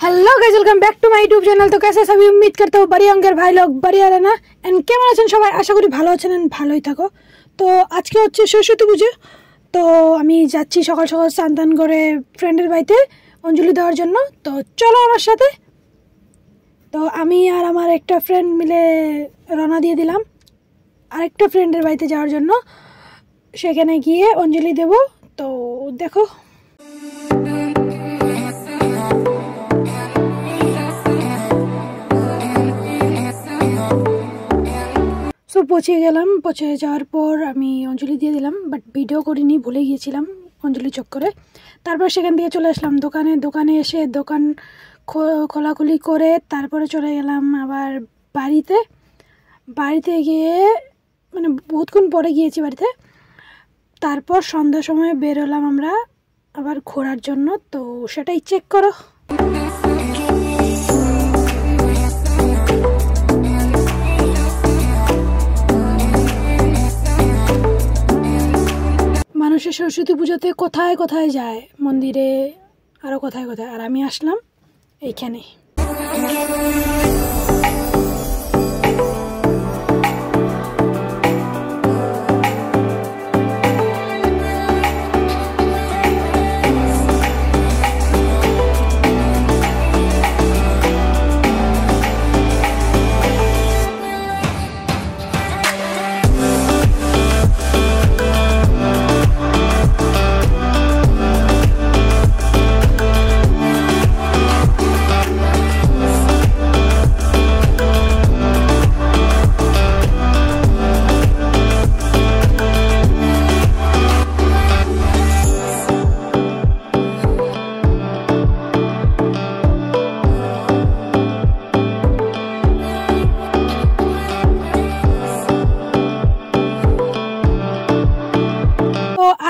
Hello guys, welcome back to my YouTube channel. तो कैसे सभी, उम्मीद करता हूँ बढ़िया होंगे भाई लोग, बढ़िया रहना। एंड কেমন আছেন সবাই? আশা করি ভালো আছেন এন্ড ভালোই থাকো। তো আজকে হচ্ছে সরস্বতী পুজো, তো আমি যাচ্ছি সকাল সকাল স্নান করে ফ্রেন্ডের বাড়িতে অঞ্জলি দেওয়ার জন্য। তো চলো আমার সাথে। তো আমি আর আমার একটা ফ্রেন্ড মিলে রওনা দিয়ে দিলাম আরেকটা ফ্রেন্ডের বাড়িতে যাওয়ার জন্য, সেখানে গিয়ে অঞ্জলি দেব। তো দেখো, সো পৌঁছে গেলাম। পৌঁছে যাওয়ার পর আমি অঞ্জলি দিয়ে দিলাম, বাট ভিডিও করিনি, ভুলে গিয়েছিলাম অঞ্জলি চক্করে। তারপর সেখান থেকে চলে আসলাম দোকানে এসে দোকান খোলাখুলি করে তারপরে চলে গেলাম আবার বাড়িতে গিয়ে, মানে বহুতক্ষণ পরে গিয়েছি বাড়িতে। তারপর সন্ধ্যার সময় বেরোলাম আমরা আবার ঘোরার জন্য। তো সেটাই চেক করো। মানুষের সরস্বতী পুজোতে কোথায় কোথায় যায়, মন্দিরে, আরও কোথায় কোথায়, আর আমি আসলাম এইখানে।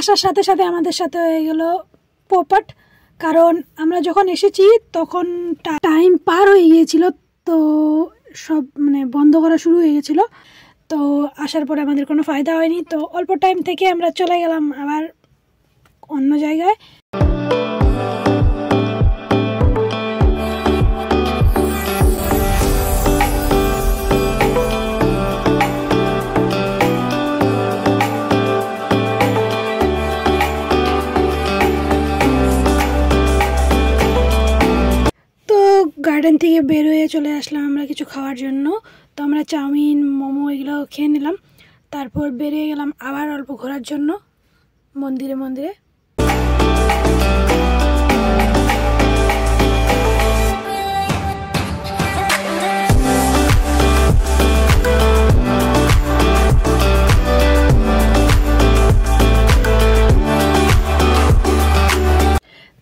আসার সাথে সাথে আমাদের সাথে হয়ে গেল পোপট, কারণ আমরা যখন এসেছি তখন টাইম পার হয়ে গিয়েছিল, তো সব মানে বন্ধ করা শুরু হয়ে গেছিল। তো আসার পরে আমাদের কোনো ফায়দা হয়নি। তো অল্প টাইম থেকে আমরা চলে গেলাম আবার অন্য জায়গায়। গার্ডেন থেকে বের হয়ে চলে আসলাম আমরা কিছু খাওয়ার জন্য। তো আমরা চাউমিন, মোমো এগুলো খেয়ে নিলাম। তারপর বেরিয়ে গেলাম আবার অল্প ঘোরার জন্য মন্দিরে।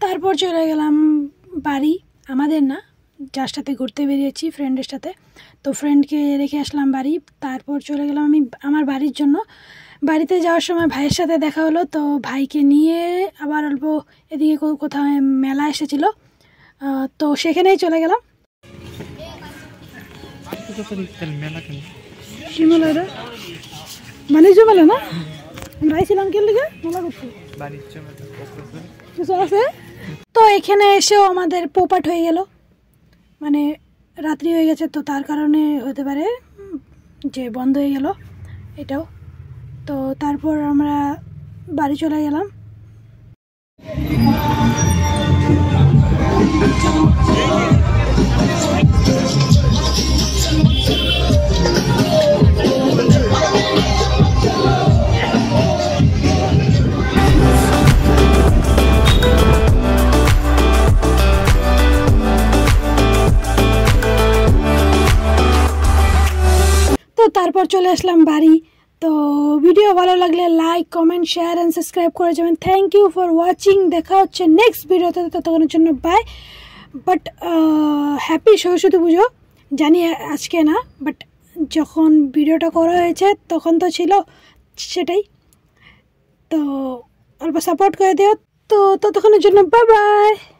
তারপর চলে গেলাম বাড়ি, আমাদের না, যার সাথে ঘুরতে বেরিয়েছি ফ্রেন্ডের সাথে। তো ফ্রেন্ডকে রেখে আসলাম বাড়ি। তারপর চলে গেলাম আমি আমার বাড়ির জন্য। বাড়িতে যাওয়ার সময় ভাইয়ের সাথে দেখা হলো, তো ভাইকে নিয়ে আবার অল্প এদিকে কোথাও মেলা এসেছিল, তো সেখানেই চলে গেলাম। বাণিজ্য মেলা না, আমরা আইছিলাম কে লিগে মেলা করতে, কিছু আছে। তো এখানে এসেও আমাদের পোপাট হয়ে গেল, মানে রাত্রি হয়ে গেছে, তো তার কারণে হতে পারে যে বন্ধ হয়ে গেল এটাও। তো তারপর আমরা বাড়ি চলে গেলাম। তো তারপর চলে আসলাম বাড়ি। তো ভিডিও ভালো লাগলে like, comment, share and subscribe করে যাবেন। Thank you for watching. দেখা হচ্ছে নেক্সট ভিডিওতে, ততক্ষণের জন্য বাই। বাট হ্যাপি সরস্বতী পুজো। জানি আজকে না, বাট যখন ভিডিওটা করা হয়েছে তখন তো ছিল, সেটাই। তো অল্প সাপোর্ট করে দিও। তো ততক্ষণের জন্য বাই বাই।